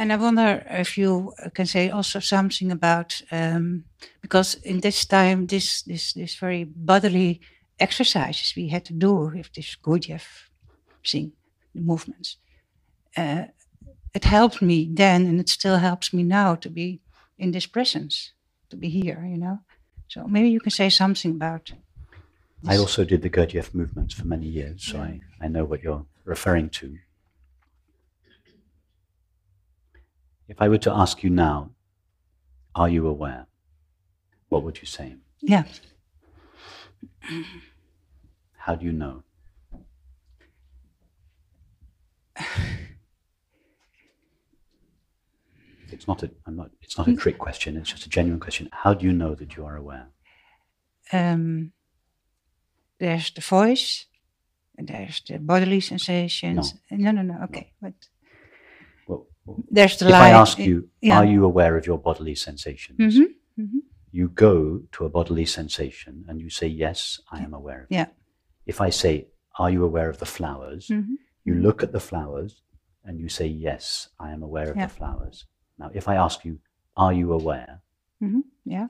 And I wonder if you can say also something about, because in this time, this very bodily exercises we had to do with this Gurdjieff thing, the movements. It helped me then, and it still helps me now to be in this presence, to be here, you know. So maybe you can say something about this. I also did the Gurdjieff movements for many years, so yeah. I know what you're referring to. If I were to ask you now, are you aware? What would you say? Yeah. How do you know? It's not a trick question, it's just a genuine question. How do you know that you are aware? There's the voice, and there's the bodily sensations. No, okay. No. But well, there's the if light. I ask you, are you aware of your bodily sensations? Mm-hmm. Mm-hmm. You go to a bodily sensation and you say, yes, I am aware of it. Yeah. If I say, are you aware of the flowers? Mm-hmm. You look at the flowers and you say, yes, I am aware of the flowers. Now, if I ask you, are you aware? Mm-hmm. Yeah.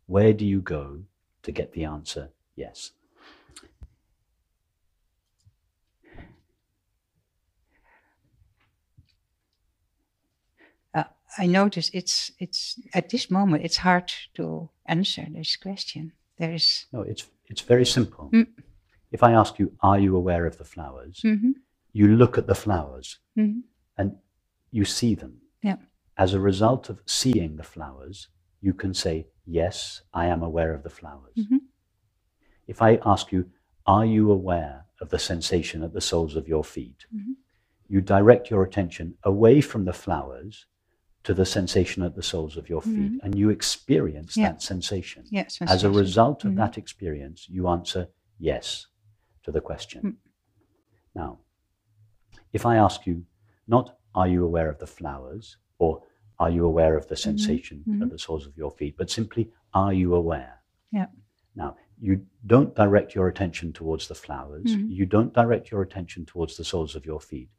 Where do you go to get the answer, yes? I notice it's at this moment it's hard to answer this question. There is no. It's very simple. If I ask you, are you aware of the flowers? You look at the flowers and you see them. Yeah. As a result of seeing the flowers, you can say, yes, I am aware of the flowers. If I ask you, are you aware of the sensation at the soles of your feet? You direct your attention away from the flowers to the sensation at the soles of your feet, and you experience that sensation. Yes, as a result of that experience, you answer yes to the question. Now, if I ask you, not are you aware of the flowers, or are you aware of the sensation at the soles of your feet, but simply, are you aware? Yeah. Now, you don't direct your attention towards the flowers. You don't direct your attention towards the soles of your feet.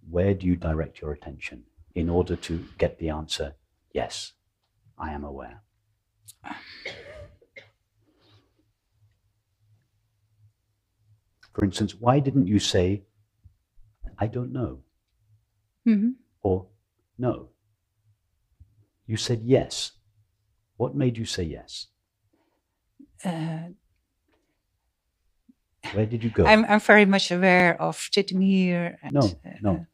Where do you direct your attention in order to get the answer, yes, I am aware? For instance, why didn't you say, I don't know? Or no? You said yes. What made you say yes? Where did you go? I'm very much aware of sitting here. And, no.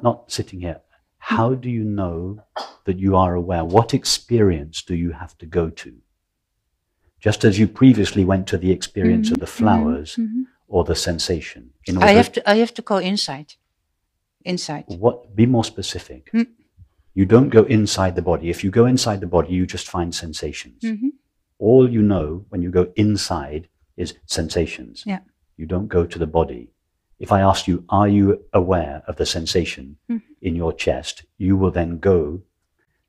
Not sitting here. How do you know that you are aware? What experience do you have to go to? Just as you previously went to the experience of the flowers or the sensation. I have to go inside. What? Be more specific. You don't go inside the body. If you go inside the body, you just find sensations. All you know when you go inside is sensations. Yeah. You don't go to the body. If I ask you, are you aware of the sensation in your chest? You will then go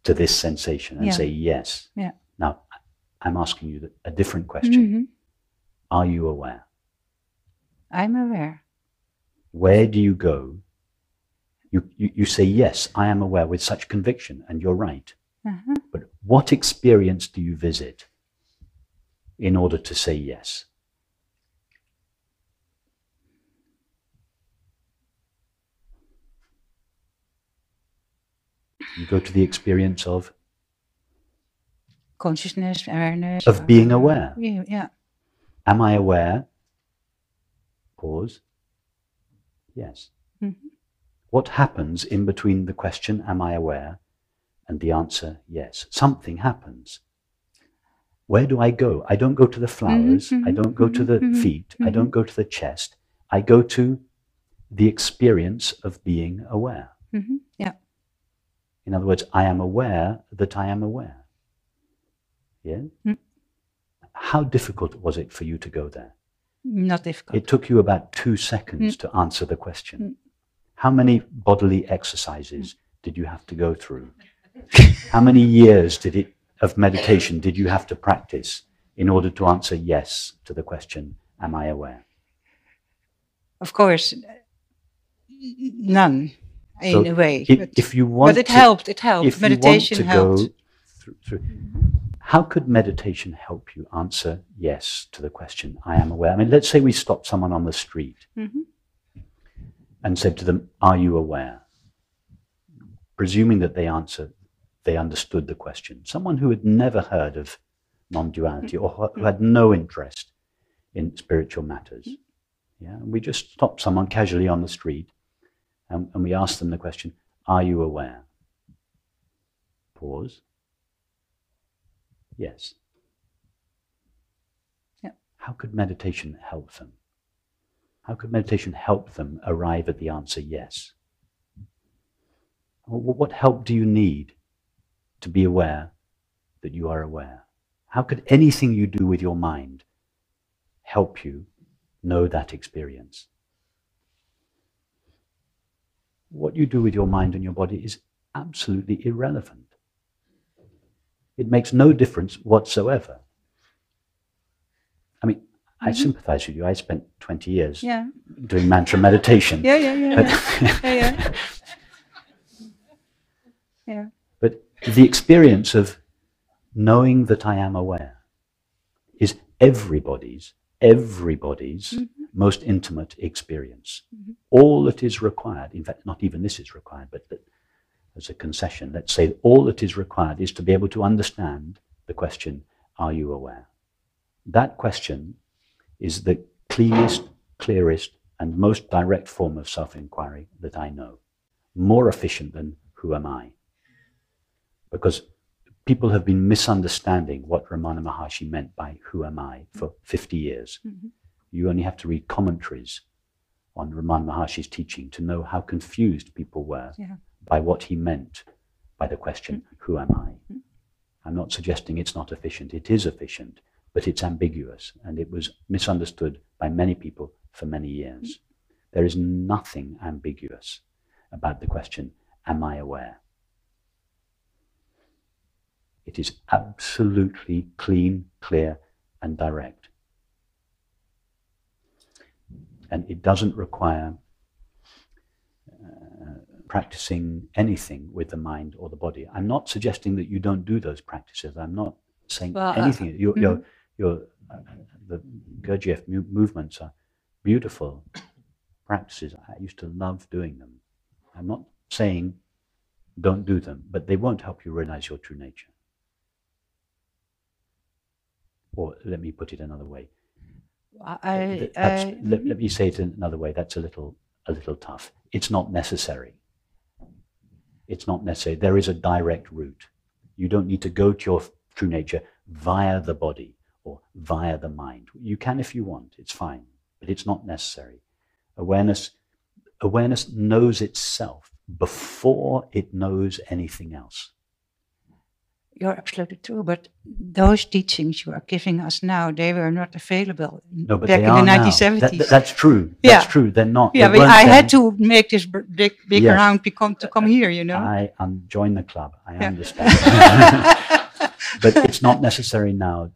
to this sensation and say yes. Yeah. Now, I'm asking you a different question. Are you aware? I'm aware. Where do you go? You say, yes, I am aware with such conviction, and you're right. But what experience do you visit in order to say yes? You go to the experience of? Consciousness, awareness. Of being aware. Yeah. Am I aware? Pause. Yes. What happens in between the question, am I aware, and the answer, yes? Something happens. Where do I go? I don't go to the flowers. I don't go to the feet. I don't go to the chest. I go to the experience of being aware. Yeah. In other words, I am aware that I am aware. Yeah? How difficult was it for you to go there? Not difficult. It took you about 2 seconds to answer the question. How many bodily exercises did you have to go through? How many years of meditation did you have to practice in order to answer yes to the question, am I aware? Of course, none. in a way. If you want but it helped. It helped. If meditation you want to helped. go through, how could meditation help you answer yes to the question, I am aware? I mean, let's say we stopped someone on the street and said to them, are you aware? Presuming that they understood the question. Someone who had never heard of non-duality or who had no interest in spiritual matters. Yeah, and we just stopped someone casually on the street and we asked them the question, are you aware? Pause. Yes. Yeah. How could meditation help them? How could meditation help them arrive at the answer yes? What help do you need to be aware that you are aware? How could anything you do with your mind help you know that experience? What you do with your mind and your body is absolutely irrelevant. It makes no difference whatsoever. I mean, I sympathize with you. I spent 20 years doing mantra meditation. Yeah. But the experience of knowing that I am aware is everybody's most intimate experience. All that is required, in fact, not even this is required, but as a concession, let's say all that is required is to be able to understand the question, are you aware? That question is the clearest, and most direct form of self-inquiry that I know. More efficient than who am I? Because people have been misunderstanding what Ramana Maharshi meant by who am I for 50 years. You only have to read commentaries on Ramana Maharshi's teaching to know how confused people were by what he meant by the question, who am I? I'm not suggesting it's not efficient. It is efficient, but it's ambiguous, and it was misunderstood by many people for many years. There is nothing ambiguous about the question, am I aware? It is absolutely clean, clear, and direct. And it doesn't require practicing anything with the mind or the body. I'm not suggesting that you don't do those practices. I'm not saying anything. The Gurdjieff movements are beautiful practices. I used to love doing them. I'm not saying don't do them, but they won't help you realize your true nature. Or let me put it another way. Let me say it another way. That's a little tough. It's not necessary. It's not necessary. There is a direct route. You don't need to go to your true nature via the body or via the mind. You can if you want. It's fine, but it's not necessary. Awareness knows itself before it knows anything else. You're absolutely true, but those teachings you are giving us now, they were not available back in the 1970s. That's true. That's true. They're not. Yeah, but I had to make this big round to come here, you know. I join the club. I understand. But it's not necessary now.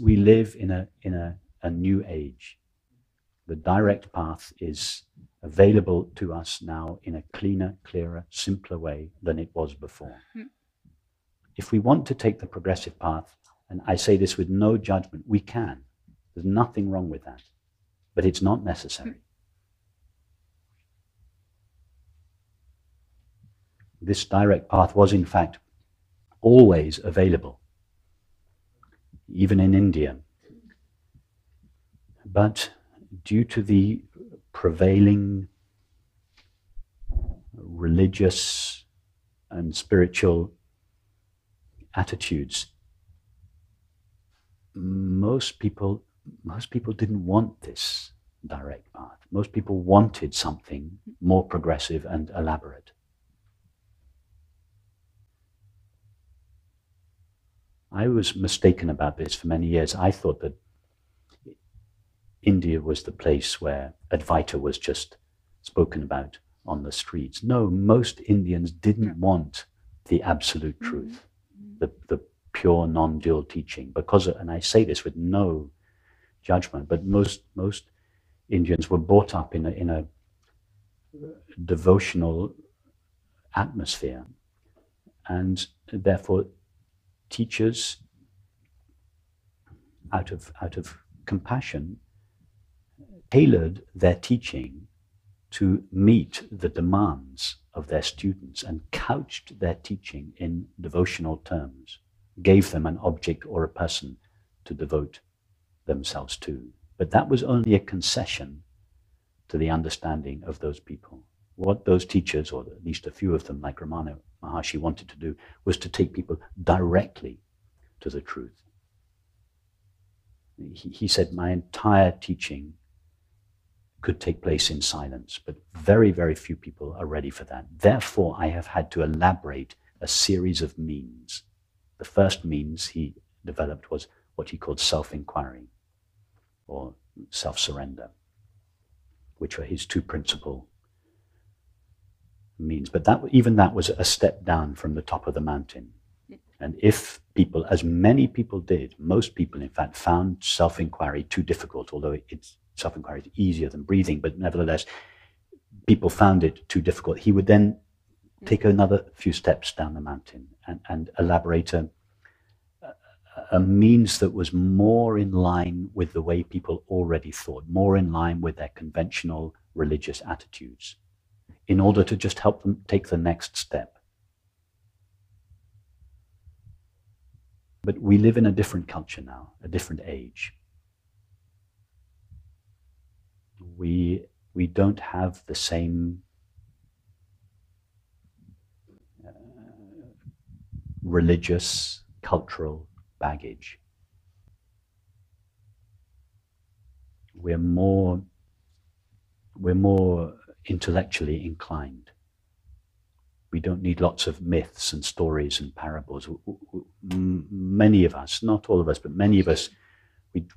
We live in a new age. The direct path is available to us now in a cleaner, clearer, simpler way than it was before. If we want to take the progressive path, and I say this with no judgment, we can. There's nothing wrong with that. But it's not necessary. This direct path was, in fact, always available, even in India. But due to the prevailing religious and spiritual attitudes, most people didn't want this direct path. Most people wanted something more progressive and elaborate. I was mistaken about this for many years. I thought that India was the place where Advaita was just spoken about on the streets. No, most Indians didn't want the absolute truth. The pure non-dual teaching, and I say this with no judgment, but most Indians were brought up in devotional atmosphere, and therefore teachers, out of compassion, tailored their teaching to meet the demands of their students and couched their teaching in devotional terms, gave them an object or a person to devote themselves to. But that was only a concession to the understanding of those people. What those teachers, or at least a few of them, like Ramana Maharshi, wanted to do was to take people directly to the truth. He said, my entire teaching could take place in silence, but very, very few people are ready for that. Therefore, I have had to elaborate a series of means. The first means he developed was what he called self-enquiry, or self-surrender, which were his two principal means. But even that was a step down from the top of the mountain. And if people, as many people did, most people in fact found self-inquiry too difficult, although self-inquiry is easier than breathing, but nevertheless, people found it too difficult. He would then take another few steps down the mountain and elaborate a means that was more in line with the way people already thought, more in line with their conventional religious attitudes, in order to just help them take the next step. But we live in a different culture now, a different age. We don't have the same religious, cultural baggage. We're more intellectually inclined. We don't need lots of myths and stories and parables. Many of us, not all of us, but many of us,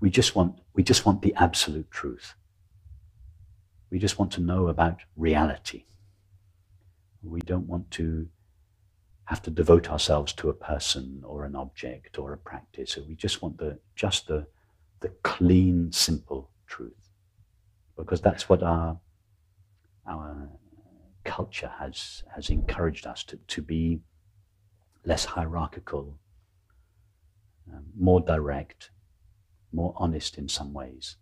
we just want the absolute truth. We just want to know about reality. We don't want to have to devote ourselves to a person or an object or a practice. We just want the clean, simple truth, because that's what our culture has encouraged us to be less hierarchical, more direct, more honest in some ways.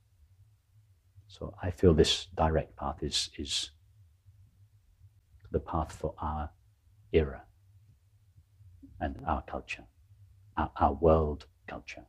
So I feel this direct path is the path for our era and our culture, our world culture.